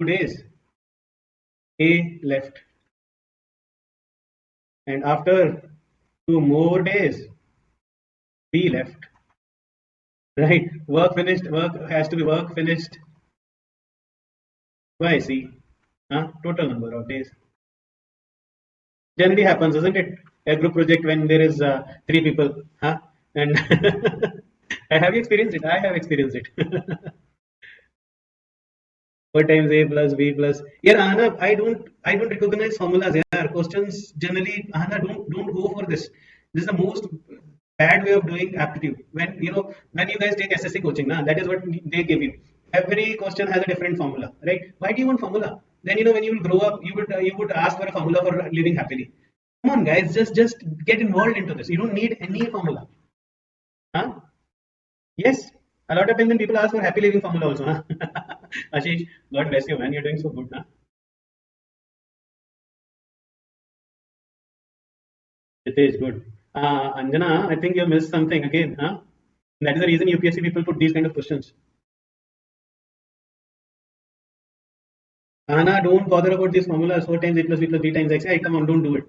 2 days, A left. And after 2 more days, B left. Right? Work finished, work has to be work finished by C. Total number of days. Generally happens, isn't it? A group project when there is 3 people. And have you experienced it? I have experienced it. What times A plus B plus. Yeah, Anna, I don't recognize formulas. Yeah, questions generally, Anna, don't go for this. This is the most bad way of doing aptitude. When you guys take SSC coaching, that is what they give you. Every question has a different formula, right? Why do you want formula? Then when you will grow up, you would ask for a formula for living happily. Come on, guys, just get involved into this. You don't need any formula. Huh? Yes, a lot of times when people ask for happy living formula also. Huh? Ashish, God bless you, man. You're doing so good. Huh? It is good. Anjana, I think you missed something again. Huh? That is the reason UPSC people put these kind of questions. Anna, don't bother about these formulas. 4 times A plus B plus B times X. Hey, come on, don't do it.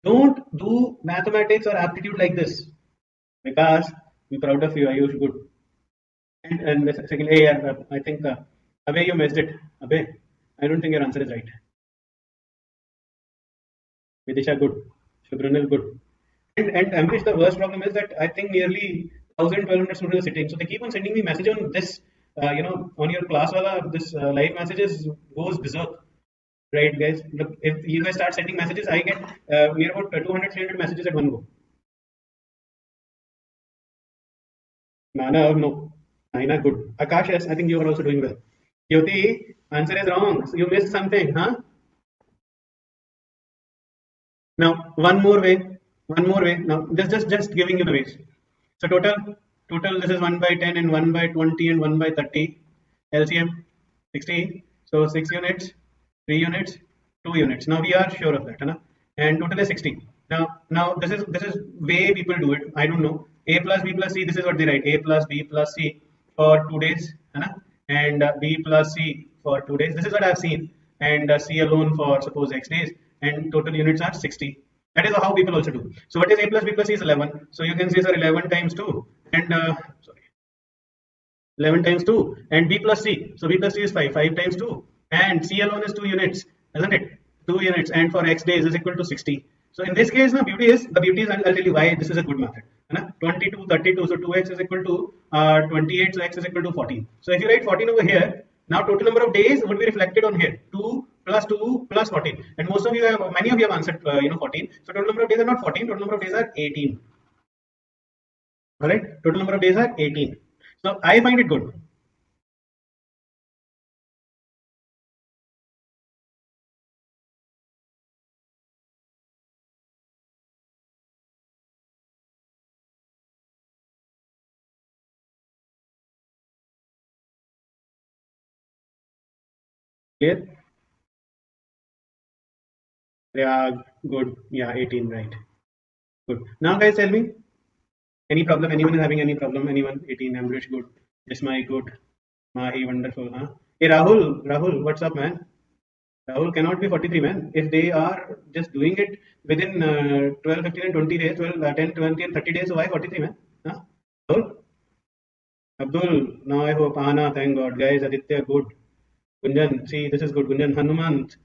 Don't do mathematics or aptitude like this. Because we're proud of you. Ayush, good. And the second, hey, I think, Abhay, you missed it. Abhay, I don't think your answer is right. Vidisha, good. Shubranil, good. And Amrish, the worst problem is that I think nearly 1,000, 1,200 students are sitting. So they keep on sending me message on this, on your class wala, this live messages goes berserk. Right, guys? Look, if you guys start sending messages, I get near about 200, 300 messages at one go. Nana, no. Naina, good. Akash, yes, I think you are also doing well. Jyoti, answer is wrong. So you missed something, huh? Now, one more way. One more way. Now, just giving you the ways. So total this is 1 by 10 and 1 by 20 and 1 by 30. LCM 60. So 6 units, 3 units, 2 units. Now we are sure of that, huh? And total is 60. Now this is way people do it. I don't know. A plus B plus C. This is what they write. A plus B plus C for 2 days, huh? And B plus C for 2 days. This is what I've seen. And C alone for suppose X days. And total units are 60. That is how people also do. So what is A plus B plus C is 11. So you can say, sir, 11 times 2 and sorry, 11 times 2 and B plus C. So B plus C is 5. 5 times 2 and C alone is 2 units, isn't it? 2 units and for X days is equal to 60. So in this case, the beauty is I'll tell you why this is a good method. 22, 32. So 2x is equal to 28. So x is equal to 14. So if you write 14 over here, now total number of days would be reflected on here. 2 plus 14. And many of you have answered 14. So total number of days are not 14. Total number of days are 18. All right. Total number of days are 18. So I find it good. Clear? Yeah, good. Yeah, 18, right. Good. Now, guys, tell me any problem? Anyone is having any problem? Anyone? 18, Amrish, good. Ismail, good. Mahi, wonderful. Huh? Hey, Rahul, what's up, man? Rahul cannot be 43, man. If they are just doing it within 12, 15, and 20 days, 12, 10, 20, and 30 days, so why 43, man? Huh? Rahul? Abdul, now I hope. Anna, thank God. Guys, Aditya, good. Gunjan, see, this is good. Gunjan, Hanumant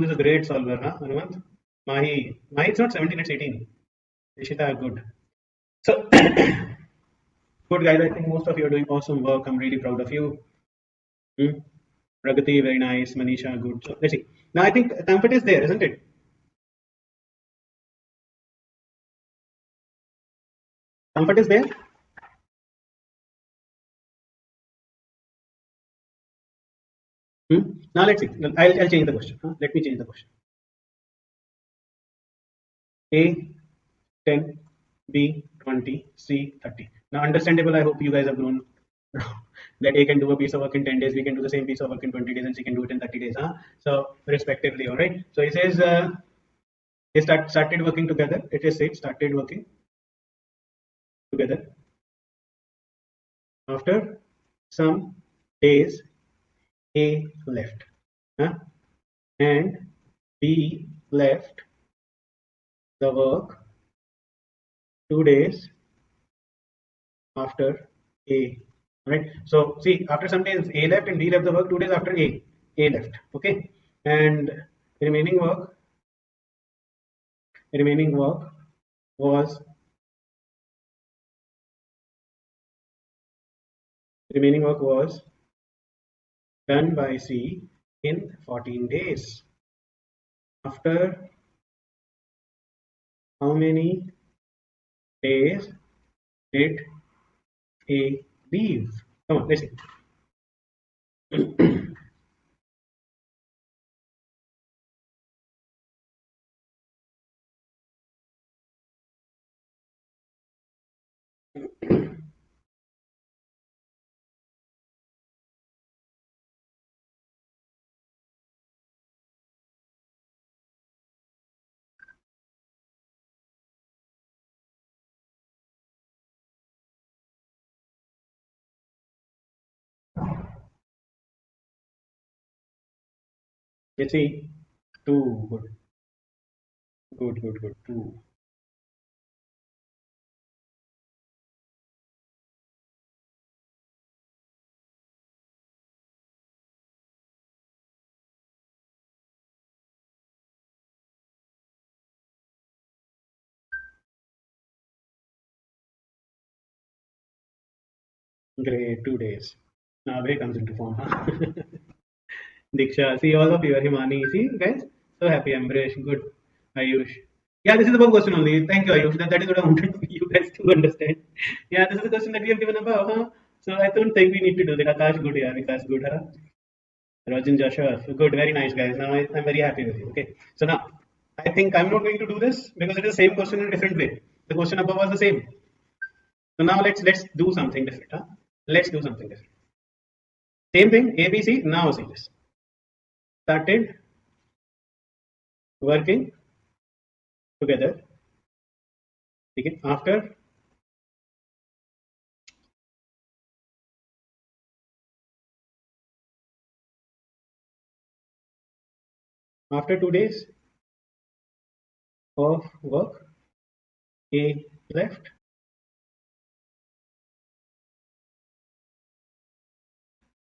is a great solver, huh? Hanumant? Mahi, it's not 17, it's 18. Ishita, good. So, good guys. I think most of you are doing awesome work. I'm really proud of you. Hmm? Pragati, very nice. Manisha, good. So, let's see. Now, I think comfort is there, isn't it? Comfort is there. Now, let's see. I'll change the question. Huh? Let me change the question. A 10, B 20, C 30. Now, understandable. I hope you guys have known that A can do a piece of work in 10 days, B can do the same piece of work in 20 days, and C can do it in 30 days. Huh? So, respectively, all right. So, he says they started working together. It is said started working together. After some days, A left. huh? And B left the work 2 days after A. Right. So see, after some days A left and B left the work 2 days after A left. Okay. And remaining work remaining work was remaining work was done by C in 14 days. After how many days did A leave? Come on, let's see. Let's see. Two. Good. Good. Good. Good. Two. Great. 2 days. Now it comes into form. Huh? Diksha. See all of you are Himani. See guys. So happy. Ambrish. Good. Ayush. Yeah, this is above question only. Thank you, Ayush. That is what I wanted you guys to understand. Yeah, this is the question that we have given above. Huh? So I don't think we need to do that. Akash good, yeah. Akash good, huh? Rajan Joshua, good, very nice guys. Now I'm very happy with you. Okay, so now I think I'm not going to do this because it is the same question in a different way. The question above was the same. So now let's do something different. Huh? Let's do something different. Same thing, A, B, C. Now see this. Started working together. Okay, after 2 days of work, A left.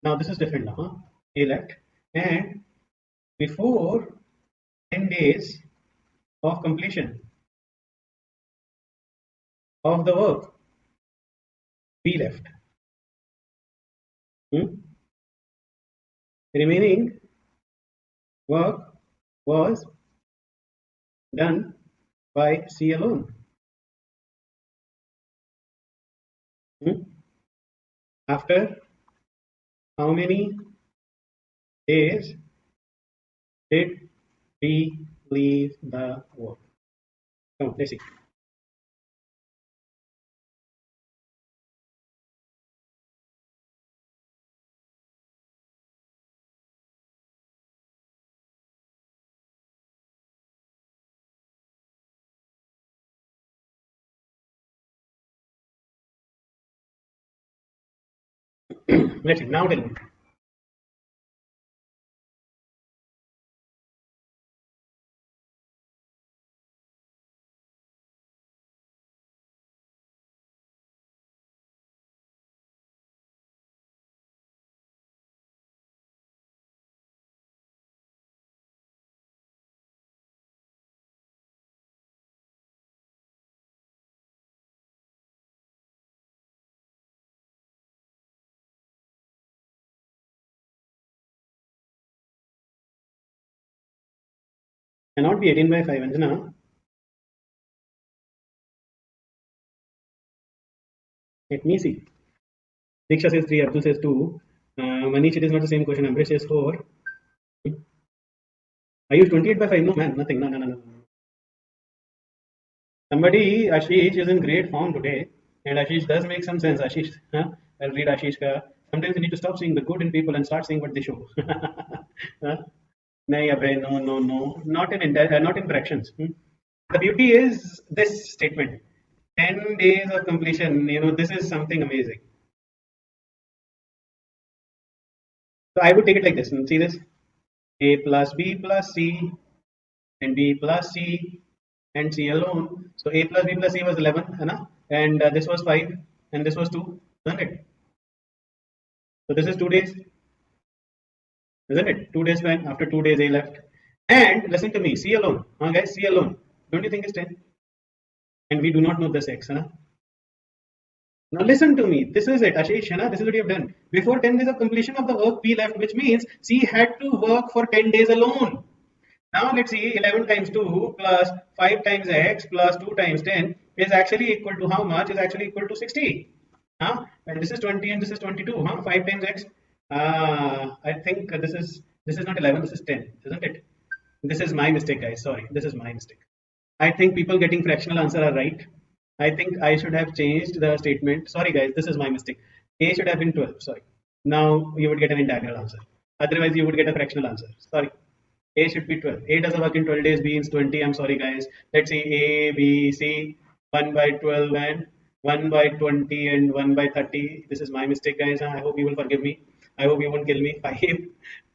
Now this is different now. Huh? A left, and before 10 days of completion of the work, B left. Hmm? Remaining work was done by C alone. Hmm? After how many days did we leave the work? Come on, let's see. Let's see. Now tell me. Cannot be 18 by 5, Anjana. Let me see. Diksha says 3, Abdul says 2. Manish, it is not the same question. Ambrish says 4. I use 28 by 5. No, man, nothing. No, no, no, no. Somebody, Ashish, is in great form today, and Ashish does make some sense. Ashish, huh? I'll read Ashish. Sometimes you need to stop seeing the good in people and start seeing what they show. Huh? Nahi, abhay, no, no, no. Not in fractions. Hmm? The beauty is this statement 10 days of completion. This is something amazing. So I would take it like this. See this? A plus B plus C and B plus C and C alone. So A plus B plus C was 11, है and this was 5 and this was 2, isn't it? So this is 2 days, isn't it? 2 days when after 2 days A left. And listen to me, C alone, guys, C alone. Don't you think it's 10? And we do not know this X, Now listen to me. This is it, Ashish. This is what you have done. Before 10 days of completion of the work, P left, which means C had to work for 10 days alone. Now let's see 11 times 2 plus 5 times x plus 2 times 10 is actually equal to how much? Is actually equal to 60. And this is 20 and this is 22. 5 times x. I think this is not 11. This is 10, isn't it? This is my mistake, guys. Sorry, this is my mistake. I think people getting fractional answer are right. I think I should have changed the statement. Sorry, guys, this is my mistake. A should have been 12. Sorry. Now you would get an integral answer. Otherwise, you would get a fractional answer. Sorry. A should be 12. A doesn't work in 12 days. B is 20. I'm sorry, guys. Let's see A, B, C, 1 by 12 and 1 by 20 and 1 by 30. This is my mistake, guys. I hope you will forgive me. I hope you won't kill me. 5,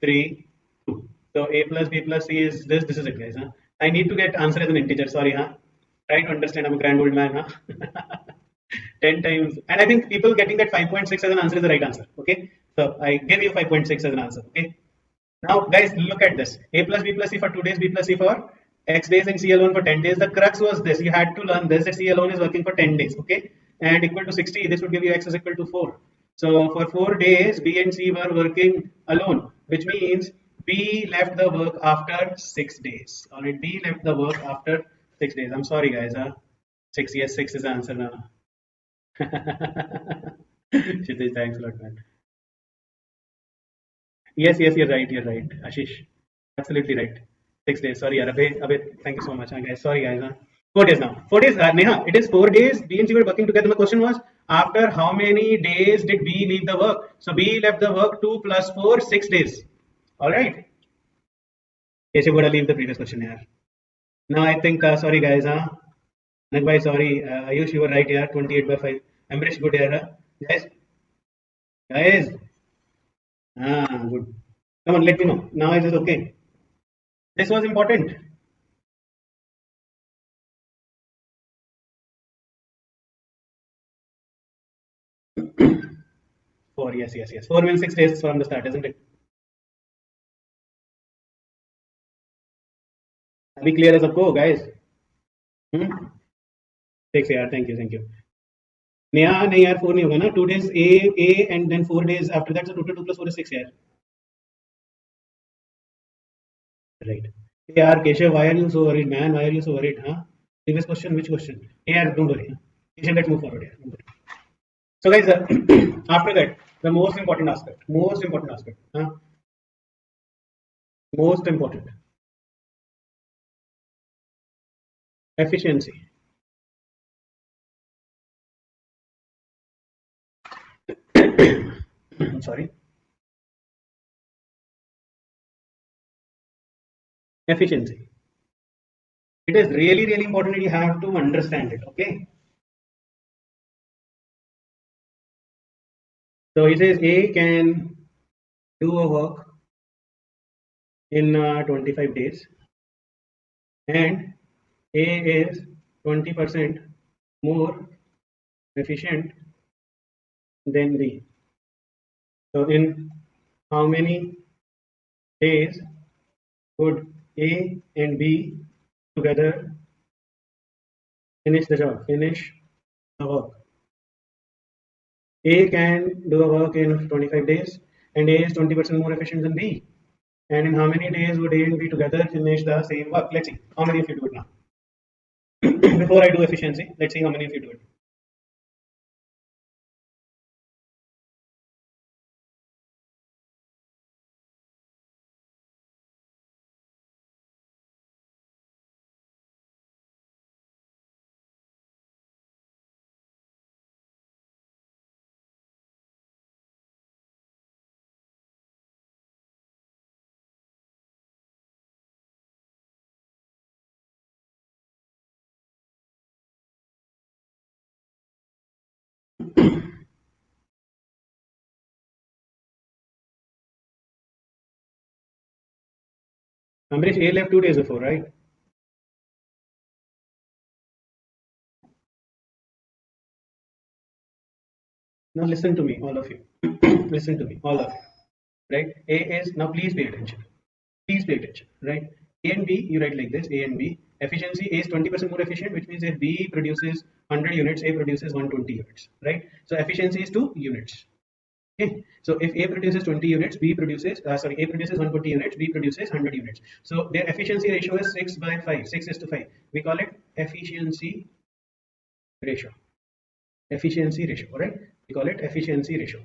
3, 2. So A plus B plus C is this. This is it, guys. I need to get answer as an integer. Sorry, Try to understand. I'm a grand old man, 10 times. And I think people getting that 5.6 as an answer is the right answer. Okay. So I give you 5.6 as an answer. Okay. Now, guys, look at this. A plus B plus C for 2 days, B plus C for X days, and C alone for 10 days. The crux was this. You had to learn this, that C alone is working for 10 days. Okay. And equal to 60. This would give you X is equal to 4. So for 4 days, B and C were working alone, which means B left the work after 6 days. Alright, B left the work after 6 days. I'm sorry, guys. 6, yes, 6 is the answer now. Kshitij, thanks a lot, man. Yes, you're right, Ashish. Absolutely right. 6 days. Sorry, Abhay, thank you so much, guys. Sorry, guys. 4 days now. 4 days, Neha. It is 4 days. B and C were working together. My question was, after how many days did B leave the work? So B left the work 2 plus 4, 6 days. All right. Yes, you gotta leave the previous question here. Now I think, sorry, guys. Bhai, sorry. Ayush, you were right here. 28 by 5. Amrish, good here. Guys. Guys. Good. Come on, let me know. Now is it okay? This was important. 4, yes. 4 means 6 days from the start, isn't it? Be clear as a go, guys. 6, yeah, thank you. नहीं यार 4 नहीं होगा ना 2 days A and then 4 days after that, so total 2 plus 4 is 6 यार. Right. यार Keshav, why are you so worried, man? Why are you so worried? Previous question, which question? यार don't worry. Keshav, let's move forward here. So guys, after that, the most important aspect. Most important. Efficiency. Sorry. Efficiency. It is really important that you have to understand it. Okay. So he says A can do a work in 25 days, and A is 20% more efficient than B. So in how many days would A and B together finish the job, finish the work? A can do a work in 25 days, and A is 20% more efficient than B. And in how many days would A and B together finish the same work? Let's see how many of you do it now. Before I do efficiency, let's see how many of you do it. Amrish, A left 2 days before, right? Now listen to me, all of you. Listen to me, all of you. Right? A is, now please pay attention. Please pay attention. Right? A and B, you write like this: A and B. Efficiency: A is 20% more efficient, which means if B produces 100 units, A produces 120 units. Right? So efficiency is 2 units. Okay. So if A produces 20 units, B produces A produces 120 units, B produces 100 units. So their efficiency ratio is 6 by 5, 6 is to 5. We call it efficiency ratio. Efficiency ratio, all right? We call it efficiency ratio.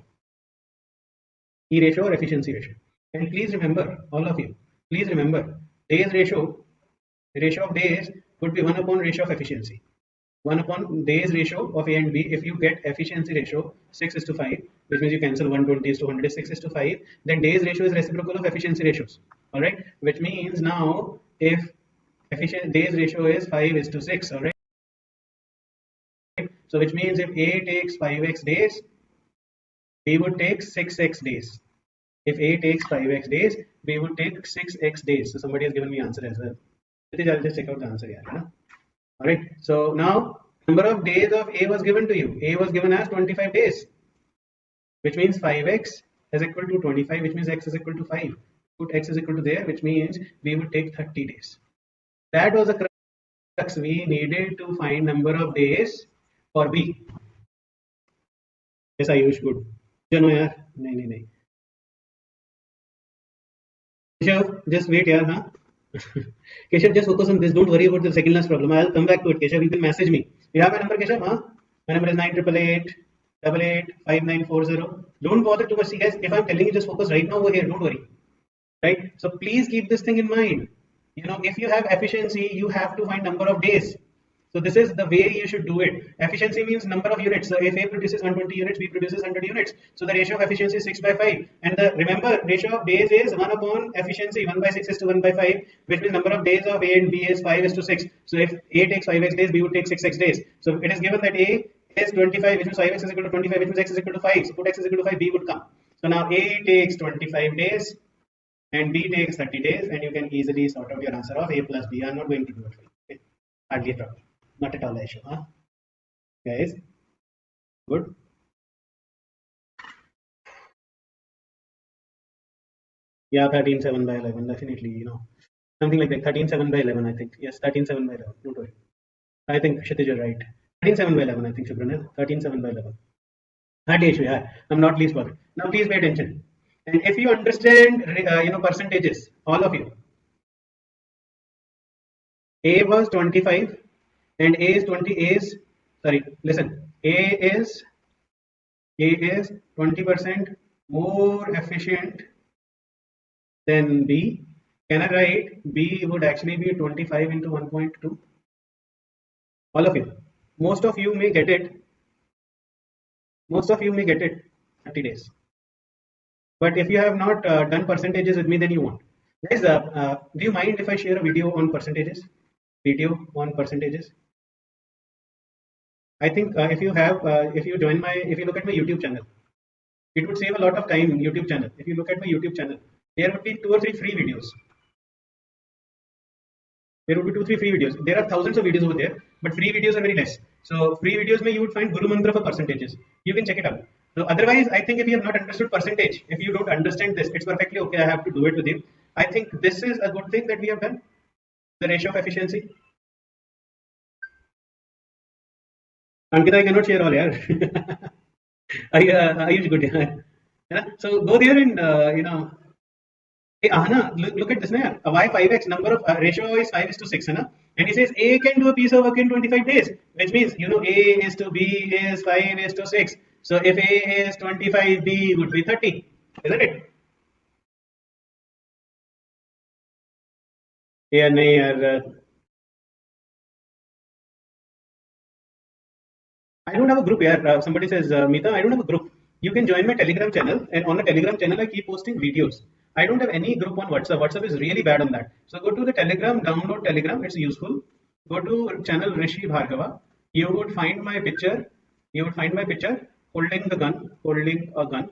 E ratio or efficiency ratio. And please remember, all of you, please remember, days ratio of days would be 1 upon ratio of efficiency. 1 upon days ratio of A and B. If you get efficiency ratio 6 is to 5, which means you cancel 120 is to 100 is 6 is to 5, then days ratio is reciprocal of efficiency ratios. All right, which means now if efficient days ratio is 5 is to 6, all right. So which means if A takes 5x days, B would take 6x days. If A takes 5x days, B would take 6x days. So somebody has given me answer as well. I'll just check out the answer here. All right. So now number of days of A was given to you. A was given as 25 days, which means 5x is equal to 25, which means x is equal to 5. Put x is equal to there, which means we would take 30 days. That was the crux we needed to find number of days for B. Yes, Ayush, good. No, yaar. No. Keshav, just wait, yaar, huh? Keshav, just focus on this. Don't worry about the second last problem. I'll come back to it. Keshav, you can message me. You have my number, Keshav? Huh? My number is 9888 Don't bother too much. See, guys, if I'm telling you, just focus right now over here. Don't worry. Right? So please keep this thing in mind. If you have efficiency, you have to find number of days. So this is the way you should do it. Efficiency means number of units. So if A produces 120 units, B produces 100 units. So the ratio of efficiency is 6 by 5. And remember, ratio of days is 1 upon efficiency. 1 by 6 is to 1 by 5, which means number of days of A and B is 5 is to 6. So if A takes 5x days, B would take 6x days. So it is given that A is 25, which means 5x is equal to 25, which means x is equal to 5. So put x is equal to 5, B would come. So now A takes 25 days and B takes 30 days, and you can easily sort out your answer of A plus B. I'm not going to do it for you. Okay? Hardly a problem. Not at all an issue, huh? Guys, good. Yeah, 13.7 by 11, definitely, something like that. 13.7 by 11, I think. Yes, 13.7 by 11. Don't worry. I think Kshitij, you're right. 13.7 by 11, I think, Subramanian. 13.7 by 11. Hardly issue, yeah. I'm not least bothered. Now, please pay attention. And if you understand, percentages, all of you. A was 25 and A is 20. Listen, A is 20% more efficient than B. Can I write B would actually be 25 into 1.2? All of you. Most of you may get it. 30 days. But if you have not done percentages with me, then you won't. Guys, do you mind if I share a video on percentages? I think if you look at my YouTube channel, it would save a lot of time. YouTube channel. If you look at my YouTube channel, there would be 2 or 3 free videos. There are thousands of videos over there, but free videos are very less. So free videos you would find Guru Mantra for percentages. You can check it out. So otherwise, I think if you have not understood percentage, if you don't understand this, it's perfectly okay. I have to do it with you. I think this is a good thing that we have done. The ratio of efficiency. Ankita, I cannot share all, yeah. I use good. Yeah. So go there and hey, Ahana, look at this now. Why 5x number of ratio is 5 is to 6, and he says A can do a piece of work in 25 days, which means A is to B is 5 is to 6. So if A is 25, B would be 30, isn't it? Yeah, I don't have a group here. Somebody says, Meeta, I don't have a group. You can join my Telegram channel, and on the Telegram channel, I keep posting videos. I don't have any group on WhatsApp. WhatsApp is really bad on that. So go to the Telegram, download Telegram. It's useful. Go to channel Rishi Bhargava. You would find my picture. Holding a gun,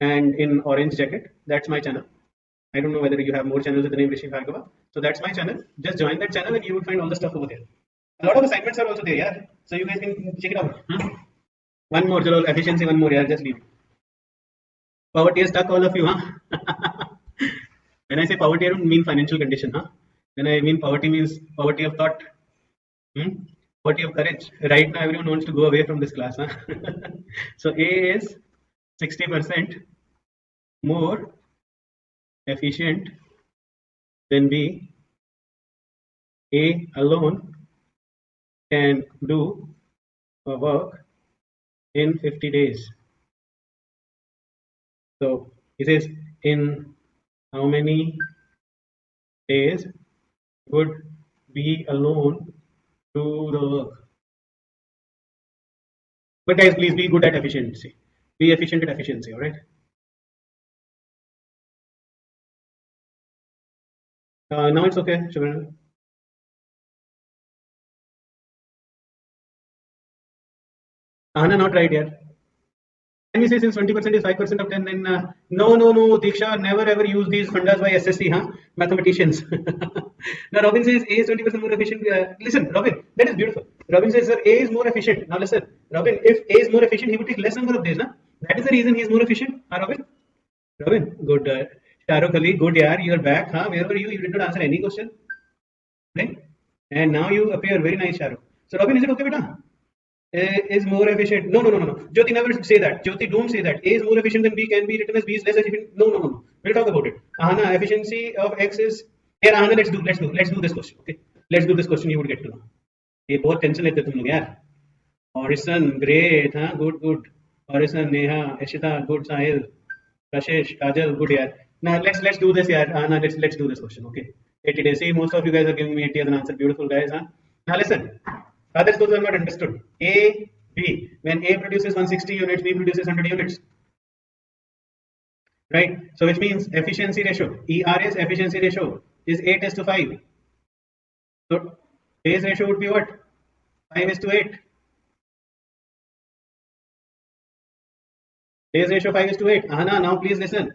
and in orange jacket. That's my channel. I don't know whether you have more channels with the name Rishi Bhargava. So that's my channel. Just join that channel and you will find all the stuff over there. A lot of assignments are also there, yeah. So you guys can check it out. Huh? One more, chalo, efficiency, one more, yeah. Just leave. Poverty has stuck all of you, huh? When I say poverty, I don't mean financial condition, huh? When I mean poverty means poverty of thought, poverty of courage. Right now, everyone wants to go away from this class, huh? So A is 60% more efficient than B. A alone can do a work in 50 days. So he says, in how many days would B alone do the work? But guys, please be good at efficiency. Be efficient at efficiency, all right? Now it's okay, Shivana. Ahana, not right here. Can we say since 20% is 5% of 10, then no, Diksha, never ever use these fundas by SSC, huh? Mathematicians. Now Robin says A is 20% more efficient. Listen, Robin, that is beautiful. Robin says, sir, A is more efficient. Now listen, Robin, if A is more efficient, he would take less number of days, huh? That is the reason he is more efficient, huh, Robin? Robin, good. Shahrukh Ali, good, yaar, you are back, huh? Where were you? You did not answer any question, right? And now you appear very nice, Shahrukh. So Robin, is it okay, beta? Is more efficient. No. Jyoti never say that. Jyoti, don't say that. A is more efficient than B can be written as B is less efficient. No. We'll talk about it. Ahana, efficiency of X is here. Ahana, let's do this question. Okay, let's do this question. You would get to know. ये बहुत tension लेते तुम लोग यार. Orison, great, huh? Good. Orison, Neha, Ishita, good. Sahil, Kashish, Kajal, good yaar. Now let's do this yaar. Ahana, let's do this question. Okay, 80 days. See, most of you guys are giving me 80 as an answer. Beautiful guys, huh? Now listen. Others those are not understood. A, B. When A produces 160 units, B produces 100 units. Right? So which means efficiency ratio. ERS efficiency ratio is 8 is to 5. So A's ratio would be what? 5 is to 8. Days ratio 5 is to 8. Ahana, now please listen.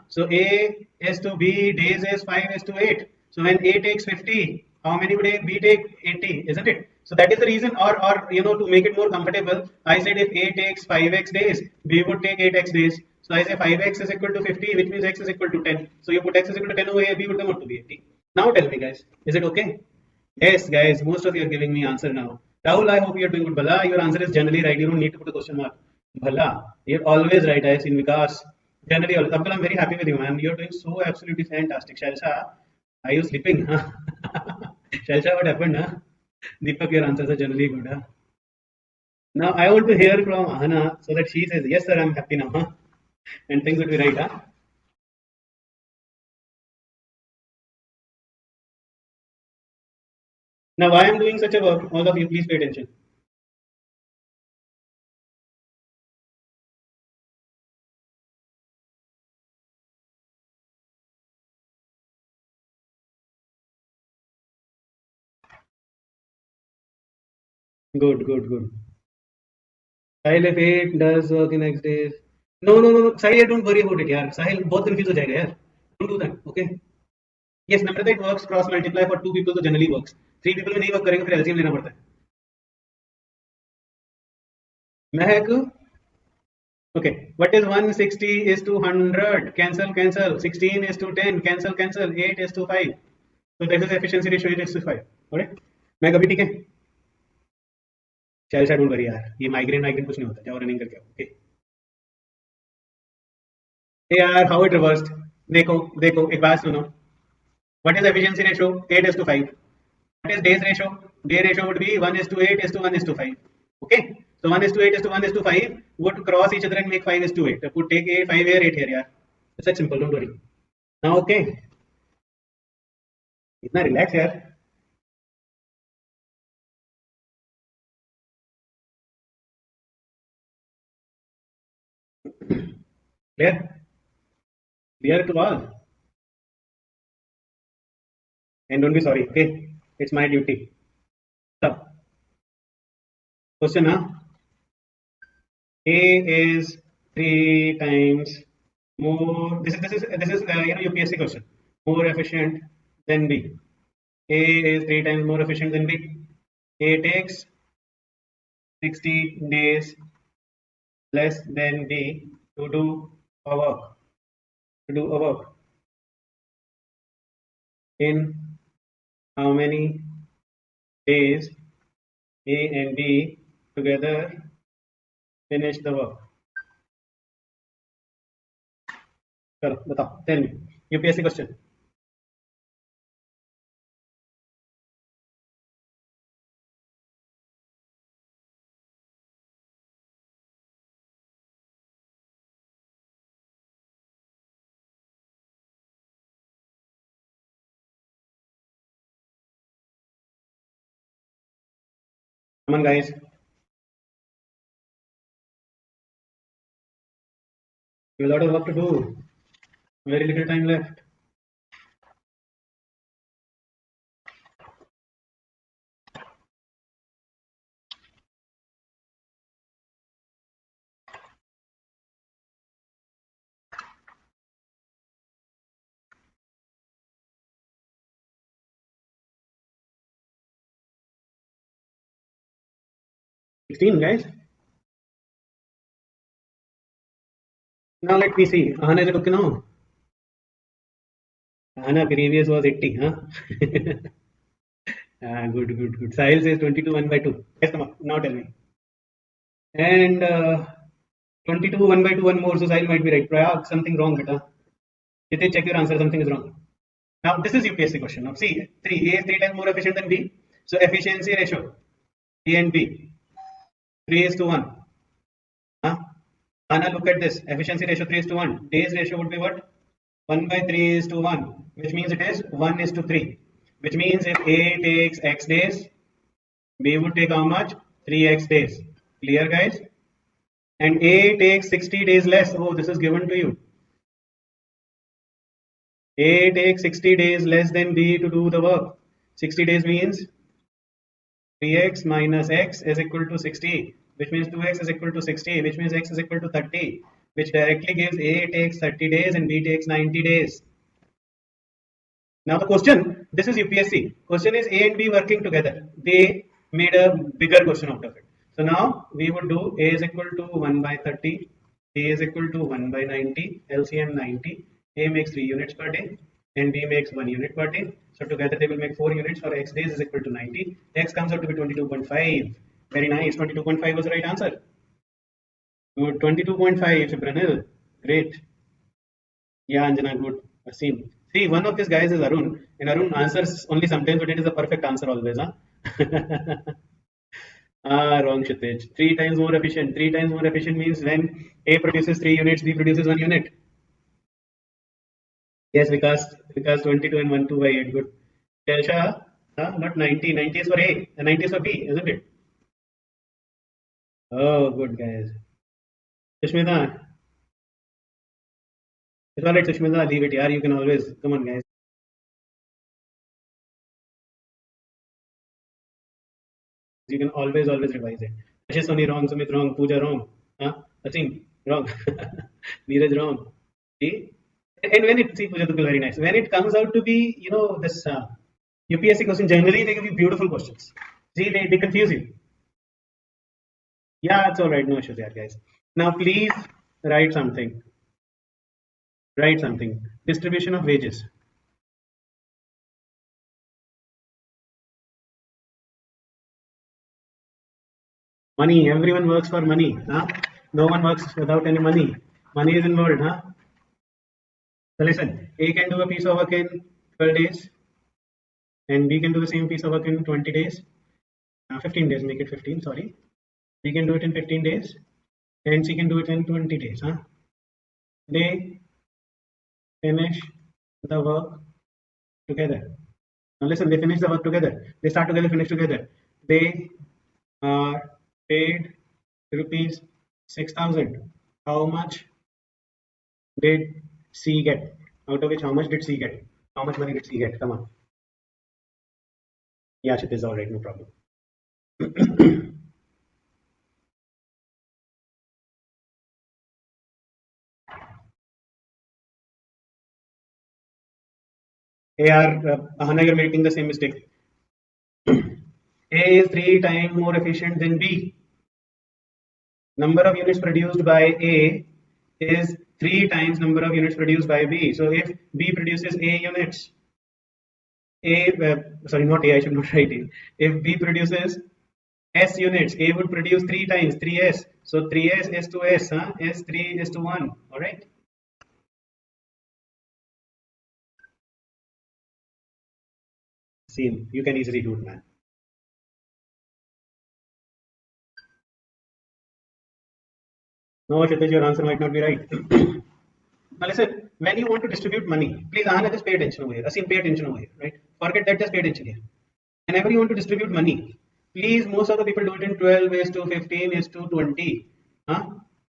So A is to B, days is 5 is to 8. So when A takes 50, how many would B take? 80, isn't it? So that is the reason, or to make it more comfortable, I said if A takes 5x days, B would take 8x days. So I say 5x is equal to 50, which means x is equal to 10. So you put x is equal to 10 over here, B would come out to be 80. Now tell me, guys, is it okay? Yes, guys, most of you are giving me answer now. Rahul, I hope you are doing good. Bala, your answer is generally right. You don't need to put a question mark. Bala, you're always right. I've seen Vikas. Generally, Abdul, I'm very happy with you, man. You're doing so absolutely fantastic. Shalsha, are you sleeping? Huh? Shalsha, what happened? Huh? Deepak, your answers are generally good. Huh? Now, I want to hear from Ahana so that she says, yes, sir, I'm happy now. Huh? And things will be right. Huh? Now, why I'm doing such a work, all of you, please pay attention. Good. Sahil, if it does work in next days. No. Sahil, don't worry about it, yaar. Sahil, बहुत confused हो जाएगा यार. Don't do that, okay? Yes, Namrata, it works. Cross multiply for 2 people तो generally works. 3 people में नहीं work करेंगे फिर LCM लेना पड़ता है. महक, okay. What is 160 is to 100? Cancel. 16 is to 10. Cancel. 8 is to 5. So this is efficiency ratio 8 is to 5. Alright? मैं कभी ठीक है? चल डोंट वरी यार. ये माइग्रेन कुछ नहीं होता. जाओ रनिंग करके आओ. ओके. यार हाउ इट रिवर्स्ड. देखो एक बात सुनो. What is efficiency ratio? 8 is to 5. What is days ratio? Day ratio would be 1 is to 8 is to 1 is to 5. Okay. So 1 is to 8 is to 1 is to 5 would cross each other and make 5 is to 8. Would take 5 here, 8 here. यार. It's that simple. Don't worry. Now okay. इतना relax यार. Clear to all. And don't be sorry. Okay. It's my duty. So question, huh? A is 3 times more. This is UPSC question. More efficient than B. A is 3 times more efficient than B. A takes 60 days less than B to do a work. To do a work in how many days A and B together finish the work? चलो बताओ, tell me. UPSC question. Come on, guys. You have a lot of work to do. Very little time left. $16, guys. Now let me see. Ahana, is it okay now? Ahana, previous was 80, huh? Good. Sahil says 22 1 by 2. Yes, come on. Now tell me. And 22 1 by 2, one more. So Sahil might be right. Prayag, something wrong, beta. Jitesh, check your answer. Something is wrong. Now this is UPSC question. Now see, A is 3 times more efficient than B. So efficiency ratio A and B 3 is to 1. Huh? Anna, look at this. Efficiency ratio 3 is to 1. Days ratio would be what? 1 by 3 is to 1, which means it is 1 is to 3. Which means if A takes X days, B would take how much? 3X days. Clear, guys? And A takes 60 days less. Oh, this is given to you. A takes 60 days less than B to do the work. 60 days means 3x minus x is equal to 60, which means 2x is equal to 60, which means x is equal to 30, which directly gives A takes 30 days and B takes 90 days. Now the question, this is UPSC. Question is A and B working together. They made a bigger question out of it. So now we would do A is equal to 1 by 30, B is equal to 1 by 90, LCM 90. A makes 3 units per day and B makes 1 unit per day. So together they will make 4 units, or X days is equal to 90. X comes out to be 22.5. Very nice. 22.5 was the right answer. Good. 22.5, Pranil. Great. Yeah, Anjana, good. Asim. See, one of these guys is Arun, and Arun answers only sometimes, but it is a perfect answer always. Huh? Wrong, Kshitij. 3 times more efficient. 3 times more efficient means when A produces 3 units, B produces 1 unit. Yes, because 22 and 1 2 by 8. Good. Telsha, not 90. 90 is for A, and 90 is for B, isn't it? Oh, good, guys. Sushmita. It's alright, Sushmita. Leave it. Yeah, you can always. Come on, guys. You can always revise it. Ashish Soni wrong, Sumit wrong, Pooja wrong, Asim wrong, Neeraj wrong. See? And when it, see, Pooja, very nice. When it comes out to be, this UPSC question, generally they give you beautiful questions. See, they confuse you. Yeah, it's all right. No issues there, guys. Now, please write something. Write something. Distribution of wages. Money. Everyone works for money. Huh? No one works without any money. Money is involved. Huh? So listen, A can do a piece of work in 12 days, and B can do the same piece of work in 20 days. 15 days, make it 15, sorry. B can do it in 15 days, and C can do it in 20 days. Huh? They finish the work together. Now listen, they finish the work together. They start together, finish together. They are paid rupees 6,000. How much did C get? Out of which, how much did C get? How much money did C get? Come on. Yeah, it is all right, no problem. Ahana, you're making the same mistake. A is 3 times more efficient than B. Number of units produced by A is 3 times number of units produced by B. So if B produces A units, sorry, not A, I should not write A. If B produces S units, A would produce 3 times 3S. So 3S is to S, huh? S 3 is to 1. All right. Same. You can easily do it, man. No, Kshitij, your answer might not be right. Now listen, when you want to distribute money, please Anna, just pay attention over here. Asim, pay attention over here, right? Forget that, just pay attention here. Whenever you want to distribute money, please, most of the people do it in 12 is to 15 is to 20. Huh?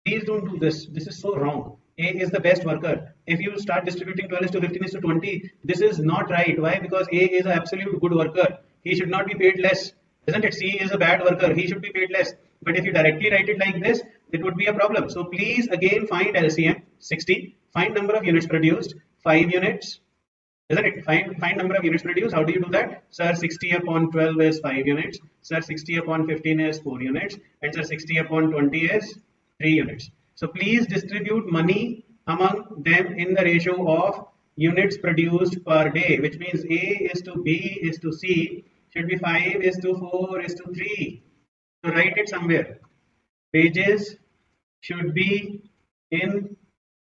Please don't do this. This is so wrong. A is the best worker. If you start distributing 12 is to 15 is to 20, this is not right. Why? Because A is an absolute good worker. He should not be paid less. Isn't it? C is a bad worker. He should be paid less. But if you directly write it like this, it would be a problem. So please again find LCM 60. Find number of units produced, 5 units, isn't it? Find number of units produced. How do you do that? Sir, 60 upon 12 is 5 units. Sir, 60 upon 15 is 4 units. And sir, 60 upon 20 is 3 units. So please distribute money among them in the ratio of units produced per day, which means A is to B is to C should be 5 is to 4 is to 3. So write it somewhere. Wages should be in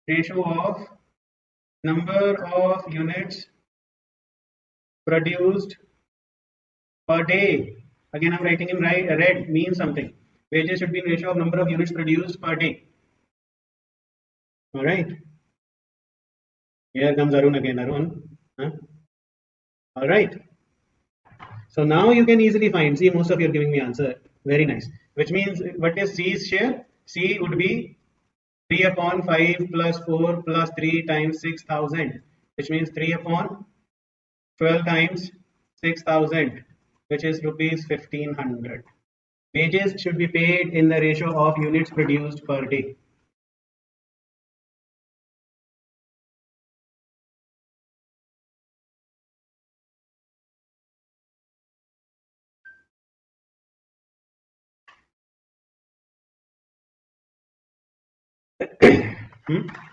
ratio of number of units produced per day. Again, I'm writing in red means something. Wages should be in ratio of number of units produced per day. All right. Here comes Arun again. Arun. Huh? All right. So now you can easily find. See, most of you are giving me answer. Very nice. Which means what is C's share? C would be 3 upon 5 plus 4 plus 3 times 6,000, which means 3 upon 12 times 6,000, which is rupees 1,500. Wages should be paid in the ratio of units produced per day.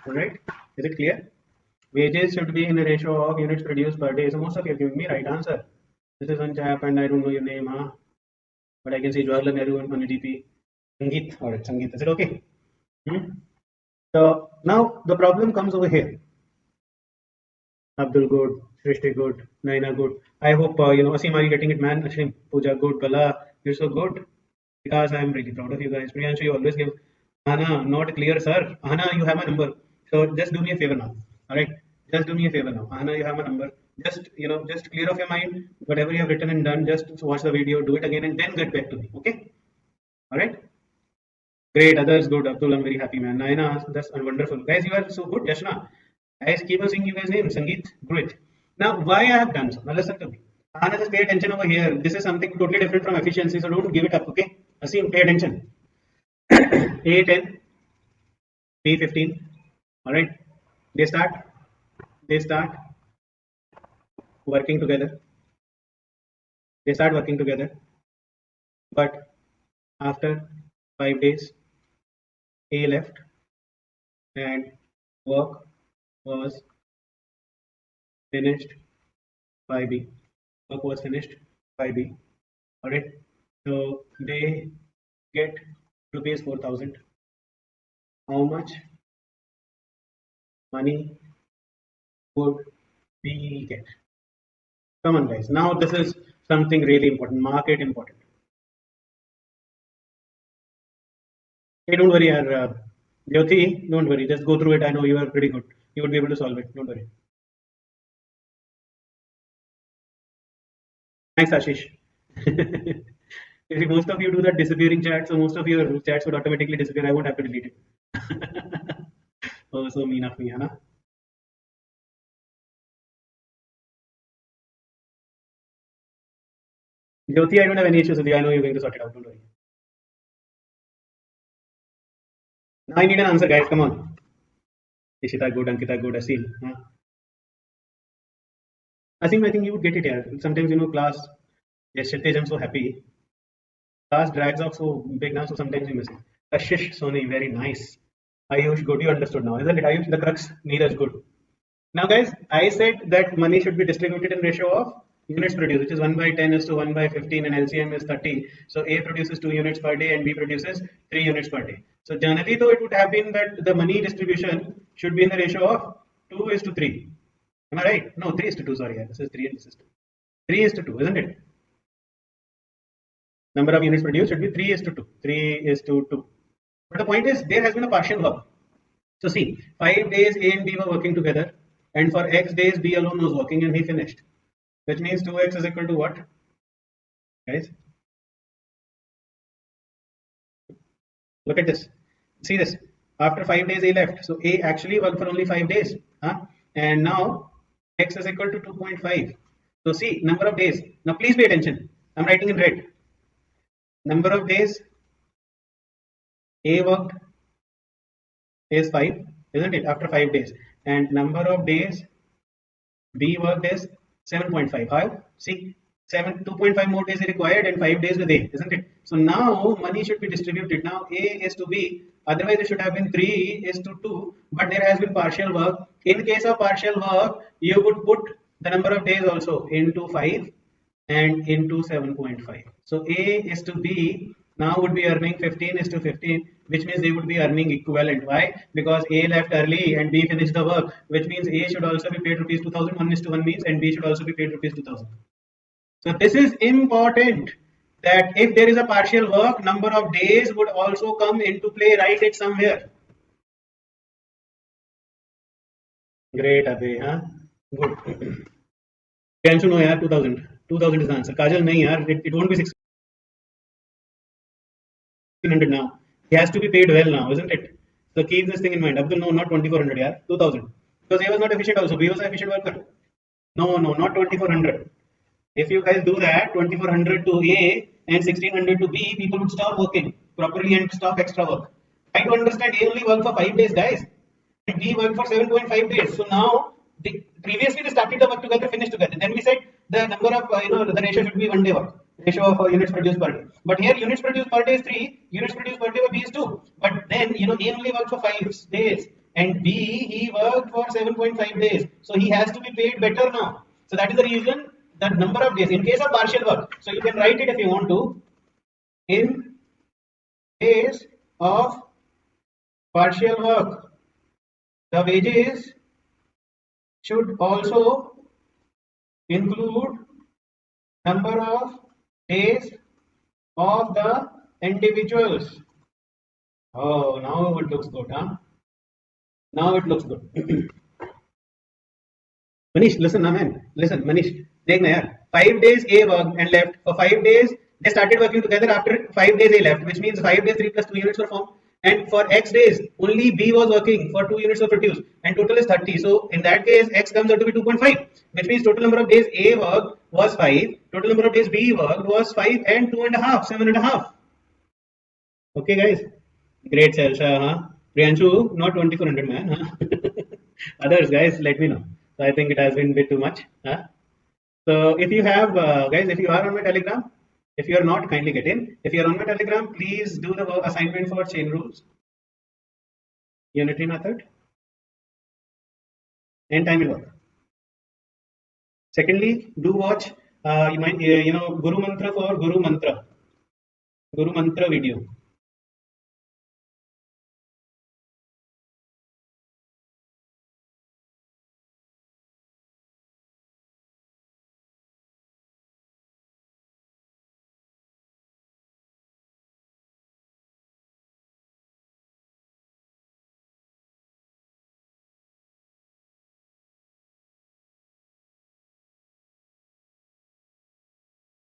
All right. Is it clear? Wages should be in a ratio of units produced per day. So most of you are giving me right answer. This is one chap and I don't know your name, huh? But I can see Jawaharlal Nehru on the DP. Sangeet. All right, Sangeet. Is it okay? Hmm? So now the problem comes over here. Abdul good, Shrishti good, Naina good. I hope Asim, are you getting it, man? Ashrim, Pooja good, Kala, you're so good. Because I'm really proud of you guys. Priyanshu, you always give. Hana, not clear, sir. Hana, you have my number. So just do me a favor now. All right. Just do me a favor now. Hana, you have my number. Just just clear off your mind. Whatever you have written and done, just watch the video, do it again, and then get back to me. Okay. All right. Great. Others good. Abdul, I'm very happy, man. Naina, that's wonderful. Guys, you are so good. Yashna. I keep on saying you guys' names. Sangeet. Great. Now, why I have done so? Now, listen to me. Hana, just pay attention over here. This is something totally different from efficiency, so don't give it up. Okay. Asim, pay attention. A10, B15. All right. They start. They start working together. They start working together. But after 5 days, A left and work was finished by B. Work was finished by B. All right. So they get rupees 4,000. How much money would we get? Come on, guys. Now this is something really important. Market important. Hey, don't worry, Jyoti, don't worry. Just go through it. I know you are pretty good. You would be able to solve it. Don't worry. Thanks, Ashish. If most of you do that disappearing chat, so most of your chats would automatically disappear. I won't have to delete it. Oh, so mean of me, huh? Jyoti, I don't have any issues with you. I know you're going to sort it out. Don't worry. Now I need an answer, guys. Come on. Ishita good, Ankita good, Asil. Huh? I think you would get it here. Sometimes class. Yes, Kshitij, I'm so happy. Class drags off so big now, so sometimes you miss it. Ashish Soni, very nice. Ayush, good. You understood now, isn't it? Ayush, the crux. Neeraj, good. Now, guys, I said that money should be distributed in ratio of units produced, which is 1 by 10 is to 1 by 15, and LCM is 30. So A produces 2 units per day, and B produces 3 units per day. So generally, though, it would have been that the money distribution should be in the ratio of 2 is to 3. Am I right? No, 3 is to 2. Sorry, this is 3 and this is 2. 3 is to 2, isn't it? Number of units produced should be 3 is to 2. 3 is to 2. But the point is, there has been a partial work. So see, 5 days A and B were working together, and for X days B alone was working and he finished. Which means 2x is equal to what? Guys, look at this. See this. After 5 days A left. So A actually worked for only 5 days. And now X is equal to 2.5. So see, number of days. Now please pay attention. I'm writing in red. Number of days A worked is 5, isn't it? After 5 days. And number of days B worked is 7.5. How? See, 2.5 more days required and 5 days with A, isn't it? So now money should be distributed. Now A is to B, otherwise it should have been 3 is to 2, but there has been partial work. In case of partial work, you would put the number of days also into 5 and into 7.5. So A is to B now would be earning 15 is to 15, which means they would be earning equivalent. Why? Because A left early and B finished the work, which means A should also be paid rupees 2000, 1 is to 1 means, and B should also be paid rupees 2000. So this is important, that if there is a partial work, number of days would also come into play. Write it somewhere. Great, Abhay, huh? Good. Anshu, no, yaar, 2000. 2000 is the answer. Kajal, nahi, yaar, it won't be 1600 now. He has to be paid well now, isn't it? So keep this thing in mind. Abdul, no, not 2400, yeah, 2000. Because A was not efficient also. B was an efficient worker. No, not 2400. If you guys do that, 2400 to A and 1600 to B, people would stop working properly and stop extra work. Try to understand, A only worked for 5 days, guys. And B worked for 7.5 days. So now, previously they started the work together, finished together. Then we said the number of, the ratio should be 1 day work. Ratio of units produced per day. But here units produced per day is 3, units produced per day by B is 2. But then, A only worked for 5 days. And B, he worked for 7.5 days. So he has to be paid better now. So that is the reason, the number of days in case of partial work. So you can write it if you want to. In case of partial work, the wages should also include number of days of the individuals. Oh, now it looks good, huh? Now it looks good. Manish, listen, man. Listen, Manish. Take yaar. 5 days A worked and left. For 5 days, they started working together. After 5 days, A left, which means 5 days, 3 plus 2 units were formed. And for X days, only B was working for 2 units were produced. And total is 30. So in that case, X comes out to be 2.5, which means total number of days A worked was 5. Total number of days B worked was 5 and 2.5, 7.5. Okay, guys. Great, Selsha. Huh? Priyanshu, not 2400, man. Huh? Others, guys, let me know. So I think it has been a bit too much. Huh? So if you have, guys, if you are on my Telegram, if you are not, kindly get in. If you are on my Telegram, please do the assignment for chain rules, unitary method, and time will work. Secondly, do watch, Guru Mantra for Guru Mantra video.